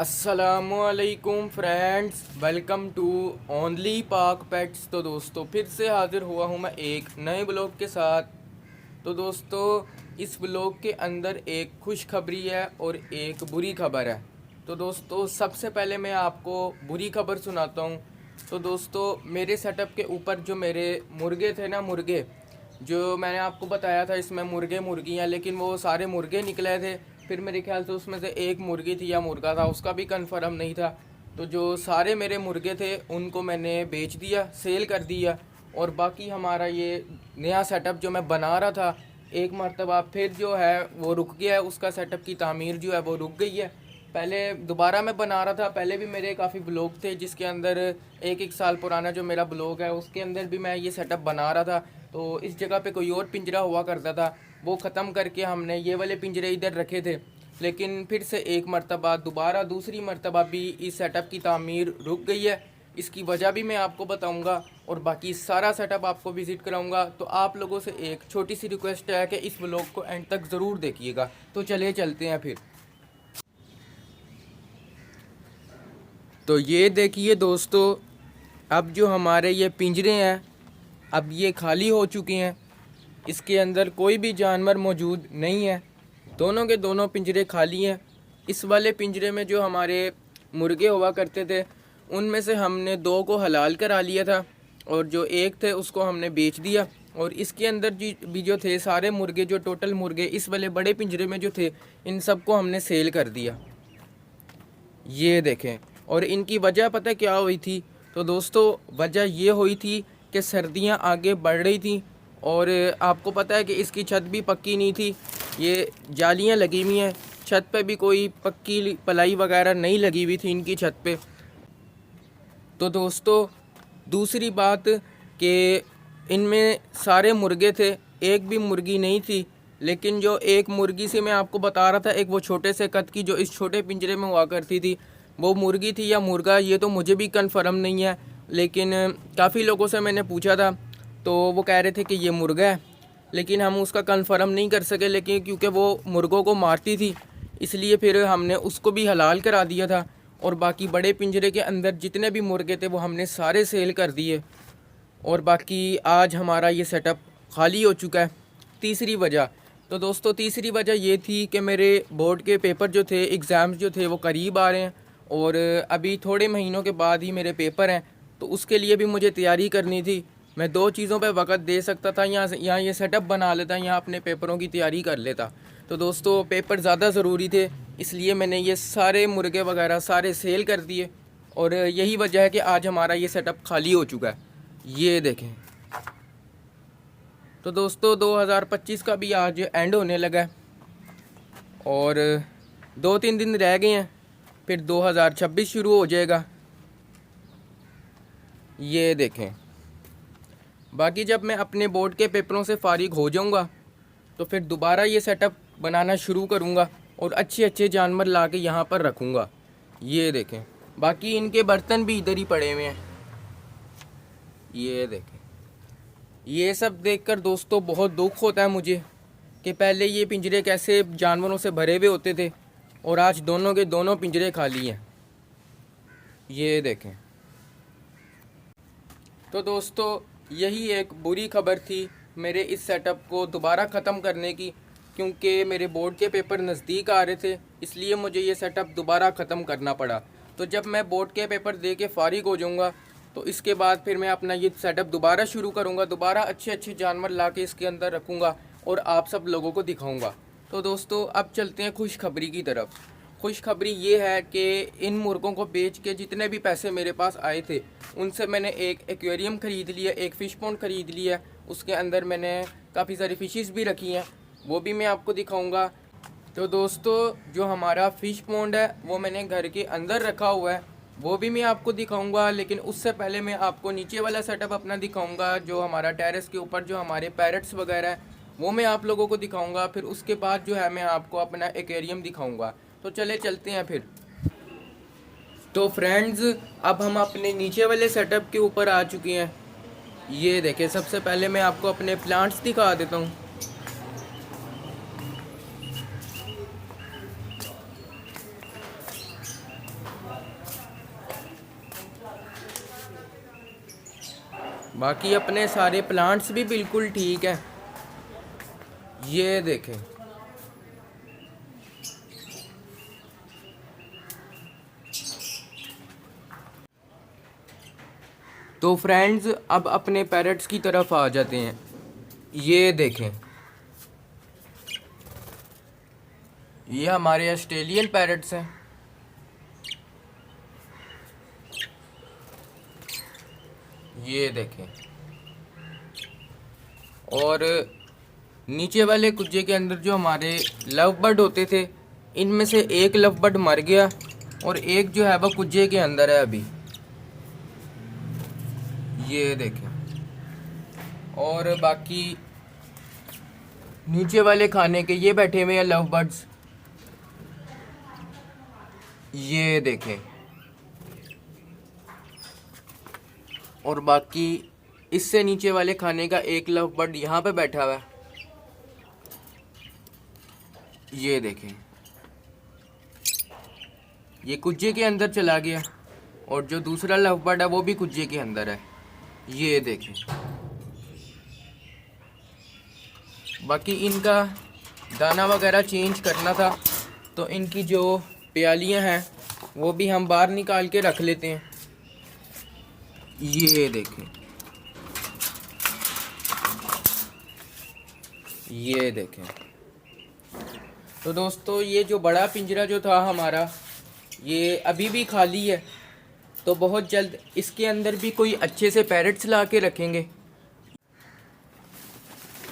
अस्सलामुअलैकुम friends, welcome to only पाक pets. तो दोस्तों फिर से हाज़िर हुआ हूँ मैं एक नए ब्लॉग के साथ। तो दोस्तों इस ब्लॉग के अंदर एक खुशखबरी है और एक बुरी खबर है। तो दोस्तों सबसे पहले मैं आपको बुरी खबर सुनाता हूँ। तो दोस्तों मेरे सेटअप के ऊपर जो मेरे मुर्गे थे ना, मुर्गे जो मैंने आपको बताया था इसमें मुर्गे मुर्गियाँ, लेकिन वो सारे मुर्गे निकले थे। फिर मेरे ख्याल से उसमें से एक मुर्गी थी या मुर्गा था, उसका भी कंफर्म नहीं था। तो जो सारे मेरे मुर्गे थे उनको मैंने बेच दिया, सेल कर दिया। और बाकी हमारा ये नया सेटअप जो मैं बना रहा था, एक मरतबा फिर जो है वो रुक गया है। उसका सेटअप की तामीर जो है वो रुक गई है। पहले दोबारा मैं बना रहा था, पहले भी मेरे काफ़ी ब्लॉग थे जिसके अंदर एक एक साल पुराना जो मेरा ब्लॉग है उसके अंदर भी मैं ये सेटअप बना रहा था। तो इस जगह पे कोई और पिंजरा हुआ करता था, वो ख़त्म करके हमने ये वाले पिंजरे इधर रखे थे। लेकिन फिर से एक मरतबा दोबारा दूसरी मरतबा भी इस सेटअप की तामीर रुक गई है। इसकी वजह भी मैं आपको बताऊंगा और बाकी सारा सेटअप आपको विज़िट कराऊंगा। तो आप लोगों से एक छोटी सी रिक्वेस्ट है कि इस व्लॉग को एंड तक ज़रूर देखिएगा। तो चलिए चलते हैं फिर। तो ये देखिए दोस्तों, अब जो हमारे ये पिंजरे हैं अब ये खाली हो चुके हैं। इसके अंदर कोई भी जानवर मौजूद नहीं है, दोनों के दोनों पिंजरे खाली हैं। इस वाले पिंजरे में जो हमारे मुर्गे हुआ करते थे उनमें से हमने दो को हलाल करा लिया था और जो एक थे उसको हमने बेच दिया। और इसके अंदर भी जो थे सारे मुर्गे, जो टोटल मुर्गे इस वाले बड़े पिंजरे में जो थे, इन सबको हमने सेल कर दिया। ये देखें। और इनकी वजह पता क्या हुई थी? तो दोस्तों वजह ये हुई थी कि सर्दियां आगे बढ़ रही थी और आपको पता है कि इसकी छत भी पक्की नहीं थी, ये जालियां लगी हुई हैं। छत पे भी कोई पक्की पलाई वगैरह नहीं लगी हुई थी इनकी छत पे। तो दोस्तों दूसरी बात कि इनमें सारे मुर्गे थे, एक भी मुर्गी नहीं थी। लेकिन जो एक मुर्गी से मैं आपको बता रहा था, एक वो छोटे से कद की जो इस छोटे पिंजरे में हुआ करती थी, वो मुर्गी थी या मुर्गा ये तो मुझे भी कंफर्म नहीं है। लेकिन काफ़ी लोगों से मैंने पूछा था तो वो कह रहे थे कि ये मुर्गा है, लेकिन हम उसका कंफर्म नहीं कर सके। लेकिन क्योंकि वो मुर्गों को मारती थी इसलिए फिर हमने उसको भी हलाल करा दिया था। और बाकी बड़े पिंजरे के अंदर जितने भी मुर्गे थे वो हमने सारे सेल कर दिए। और बाकी आज हमारा ये सेटअप खाली हो चुका है। तीसरी वजह, तो दोस्तों तीसरी वजह ये थी कि मेरे बोर्ड के पेपर जो थे, एग्ज़ाम्स जो थे वो करीब आ रहे हैं और अभी थोड़े महीनों के बाद ही मेरे पेपर हैं। तो उसके लिए भी मुझे तैयारी करनी थी। मैं दो चीज़ों पे वक्त दे सकता था, यहाँ ये सेटअप बना लेता, यहाँ अपने पेपरों की तैयारी कर लेता। तो दोस्तों पेपर ज़्यादा ज़रूरी थे, इसलिए मैंने ये सारे मुर्गे वगैरह सारे सेल कर दिए। और यही वजह है कि आज हमारा ये सेटअप खाली हो चुका है। ये देखें। तो दोस्तों 2025 का भी आज एंड होने लगा है और 2-3 दिन रह गए हैं, फिर 2026 शुरू हो जाएगा। ये देखें। बाकी जब मैं अपने बोर्ड के पेपरों से फारिग हो जाऊंगा तो फिर दोबारा ये सेटअप बनाना शुरू करूंगा और अच्छे अच्छे जानवर ला के यहाँ पर रखूँगा। ये देखें। बाकी इनके बर्तन भी इधर ही पड़े हुए हैं। ये देखें। ये सब देखकर दोस्तों बहुत दुख होता है मुझे कि पहले ये पिंजरे कैसे जानवरों से भरे हुए होते थे और आज दोनों के दोनों पिंजरे खाली हैं। ये देखें। तो दोस्तों यही एक बुरी खबर थी मेरे इस सेटअप को दोबारा ख़त्म करने की, क्योंकि मेरे बोर्ड के पेपर नज़दीक आ रहे थे, इसलिए मुझे ये सेटअप दोबारा ख़त्म करना पड़ा। तो जब मैं बोर्ड के पेपर दे के फ़ारिग हो जाऊँगा तो इसके बाद फिर मैं अपना ये सेटअप दोबारा शुरू करूँगा, दोबारा अच्छे अच्छे जानवर ला के इसके अंदर रखूँगा और आप सब लोगों को दिखाऊँगा। तो दोस्तों अब चलते हैं खुशखबरी की तरफ। खुशखबरी ये है कि इन मुर्गों को बेच के जितने भी पैसे मेरे पास आए थे उनसे मैंने एक एक्वेरियम ख़रीद लिया, एक फ़िश पॉन्ड ख़रीद लिया। उसके अंदर मैंने काफ़ी सारी फ़िशेस भी रखी हैं, वो भी मैं आपको दिखाऊंगा। तो दोस्तों जो हमारा फ़िश पॉन्ड है वो मैंने घर के अंदर रखा हुआ है, वो भी मैं आपको दिखाऊंगा। लेकिन उससे पहले मैं आपको नीचे वाला सेटअप अपना दिखाऊंगा, जो हमारा टेरेस के ऊपर जो हमारे पैरट्स वगैरह हैं वो मैं आप लोगों को दिखाऊंगा। फिर उसके बाद जो है मैं आपको अपना एक्वेरियम दिखाऊंगा। तो चले चलते हैं फिर। तो फ्रेंड्स अब हम अपने नीचे वाले सेटअप के ऊपर आ चुके हैं। ये देखें। सबसे पहले मैं आपको अपने प्लांट्स दिखा देता हूँ। बाकी अपने सारे प्लांट्स भी बिल्कुल ठीक है। ये देखें, तो फ्रेंड्स अब अपने पैरट्स की तरफ आ जाते हैं। ये देखें, ये हमारे ऑस्ट्रेलियन पैरट्स हैं। ये देखें, और नीचे वाले कुज्जे के अंदर जो हमारे लव बर्ड होते थे, इनमें से एक लव बर्ड मर गया और एक जो है वह कुज्जे के अंदर है अभी। ये देखें, और बाकी नीचे वाले खाने के ये बैठे हुए हैं लव बर्ड्स। ये देखें, और बाकी इससे नीचे वाले खाने का एक लव बर्ड यहाँ पे बैठा हुआ है। ये देखें, ये कुज्जे के अंदर चला गया और जो दूसरा लव बर्ड है वो भी कुज्जे के अंदर है। ये देखें, बाकी इनका दाना वगैरह चेंज करना था, तो इनकी जो प्यालियाँ हैं वो भी हम बाहर निकाल के रख लेते हैं। ये देखें, ये देखें। तो दोस्तों ये जो बड़ा पिंजरा जो था हमारा, ये अभी भी खाली है, तो बहुत जल्द इसके अंदर भी कोई अच्छे से पैरट्स ला के रखेंगे।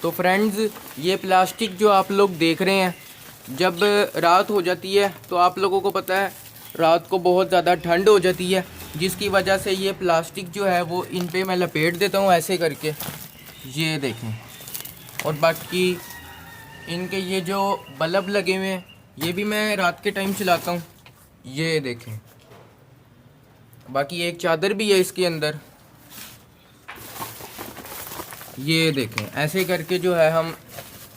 तो फ्रेंड्स, ये प्लास्टिक जो आप लोग देख रहे हैं, जब रात हो जाती है तो आप लोगों को पता है रात को बहुत ज़्यादा ठंड हो जाती है, जिसकी वजह से ये प्लास्टिक जो है वो इन पे मैं लपेट देता हूँ ऐसे करके। ये देखें, और बाकी इनके ये जो बल्ब लगे हुए हैं ये भी मैं रात के टाइम चलाता हूँ। ये देखें, बाकी एक चादर भी है इसके अंदर। ये देखें, ऐसे करके जो है हम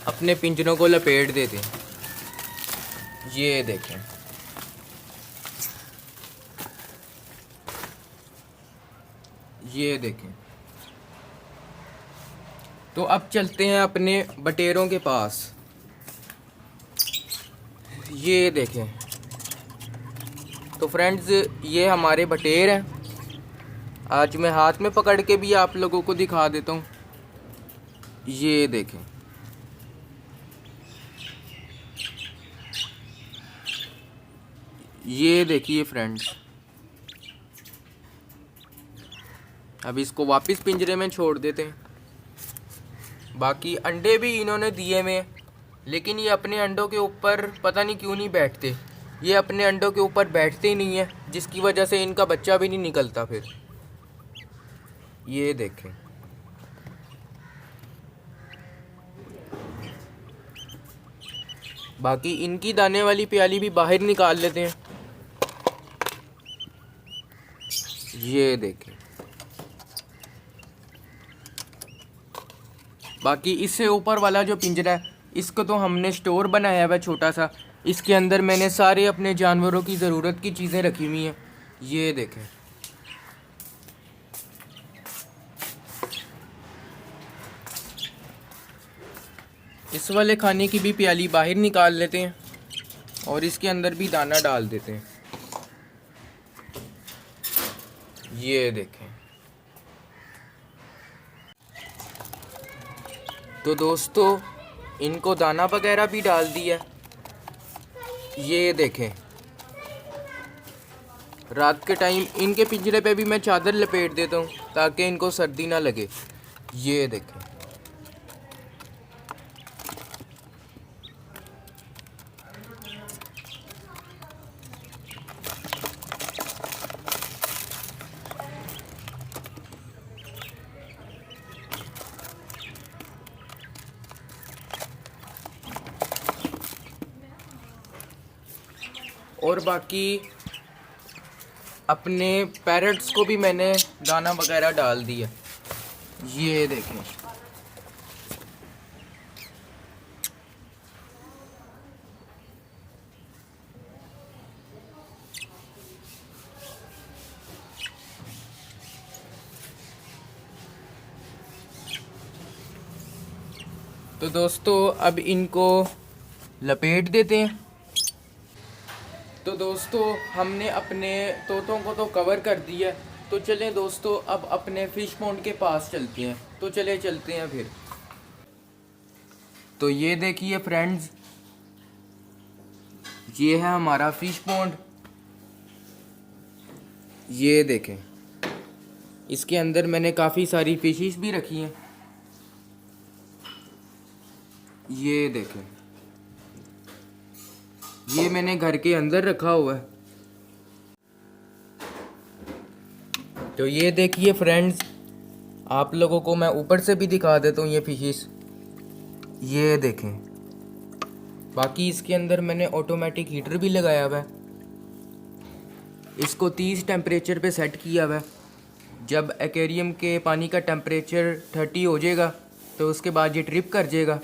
अपने पिंजरों को लपेट देते हैं। ये देखें, ये देखें। तो अब चलते हैं अपने बटेरों के पास। ये देखें, तो फ्रेंड्स ये हमारे बटेर हैं। आज मैं हाथ में पकड़ के भी आप लोगों को दिखा देता हूँ। ये देखें, ये देखिए फ्रेंड्स। अब इसको वापस पिंजरे में छोड़ देते हैं। बाकी अंडे भी इन्होंने दिए हुए हैं, लेकिन ये अपने अंडों के ऊपर पता नहीं क्यों नहीं बैठते। ये अपने अंडों के ऊपर बैठते ही नहीं है, जिसकी वजह से इनका बच्चा भी नहीं निकलता फिर। ये देखें, बाकी इनकी दाने वाली प्याली भी बाहर निकाल लेते हैं। ये देखें, बाकी इससे ऊपर वाला जो पिंजरा है इसको तो हमने स्टोर बनाया हुआ छोटा सा। इसके अंदर मैंने सारे अपने जानवरों की ज़रूरत की चीज़ें रखी हुई हैं। ये देखें, इस वाले खाने की भी प्याली बाहर निकाल लेते हैं और इसके अंदर भी दाना डाल देते हैं। ये देखें, तो दोस्तों इनको दाना वगैरह भी डाल दिया। ये देखें, रात के टाइम इनके पिंजरे पे भी मैं चादर लपेट देता हूँ ताकि इनको सर्दी ना लगे। ये देखें, और बाकी अपने पैरट्स को भी मैंने दाना वगैरह डाल दिया। ये देखें, तो दोस्तों अब इनको लपेट देते हैं। तो दोस्तों हमने अपने तोतों को तो कवर कर दिया, तो चलें दोस्तों अब अपने फ़िश पॉन्ड के पास चलते हैं। तो चलते हैं फिर। तो ये देखिए फ्रेंड्स, ये है हमारा फ़िश पॉन्ड। ये देखें, इसके अंदर मैंने काफ़ी सारी फिशेस भी रखी हैं। ये देखें, ये मैंने घर के अंदर रखा हुआ है। तो ये देखिए फ्रेंड्स, आप लोगों को मैं ऊपर से भी दिखा देता हूँ ये फिशेस। ये देखें, बाकी इसके अंदर मैंने ऑटोमेटिक हीटर भी लगाया हुआ है। इसको 30 टेम्परेचर पे सेट किया हुआ है। जब एक्वेरियम के पानी का टेम्परेचर 30 हो जाएगा तो उसके बाद ये ट्रिप कर जाएगा।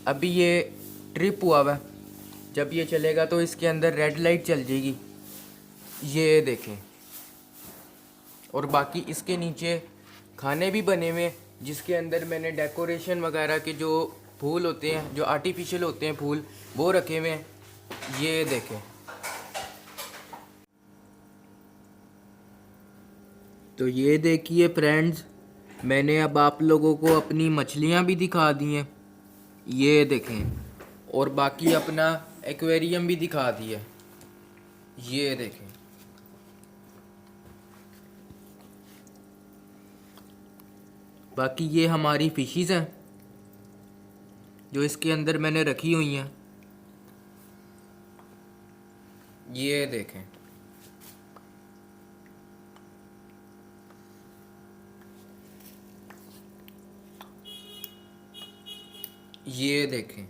अभी ये ट्रिप हुआ हुआ है, जब ये चलेगा तो इसके अंदर रेड लाइट चल जाएगी। ये देखें, और बाकी इसके नीचे खाने भी बने हुए, जिसके अंदर मैंने डेकोरेशन वगैरह के जो फूल होते हैं, जो आर्टिफिशियल होते हैं फूल, वो रखे हुए हैं। ये देखें। तो ये देखिए फ्रेंड्स, मैंने अब आप लोगों को अपनी मछलियाँ भी दिखा दी हैं। ये देखें, और बाकी अपना एक्वेरियम भी दिखा दिया। ये देखें, बाकी ये हमारी फिशीज़ हैं जो इसके अंदर मैंने रखी हुई हैं। ये देखें, ये देखें।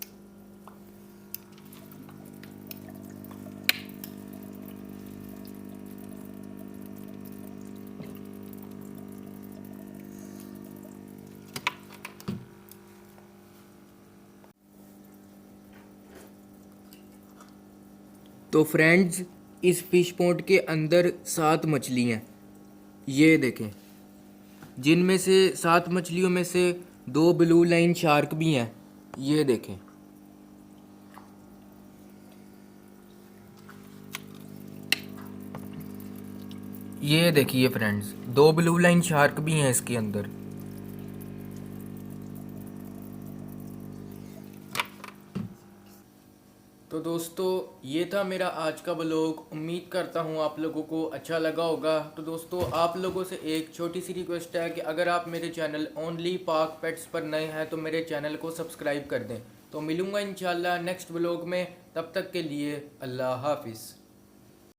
तो फ्रेंड्स, इस फिश पॉन्ड के अंदर 7 मछली हैं। ये देखें, जिनमें से 7 मछलियों में से 2 ब्लू लाइन शार्क भी हैं। ये देखें, ये देखिए फ्रेंड्स, 2 ब्लू लाइन शार्क भी हैं इसके अंदर। तो दोस्तों ये था मेरा आज का ब्लॉग। उम्मीद करता हूँ आप लोगों को अच्छा लगा होगा। तो दोस्तों आप लोगों से एक छोटी सी रिक्वेस्ट है कि अगर आप मेरे चैनल ओनली पाक पेट्स पर नए हैं तो मेरे चैनल को सब्सक्राइब कर दें। तो मिलूँगा इंशाल्लाह नेक्स्ट ब्लॉग में, तब तक के लिए अल्लाह हाफिज़।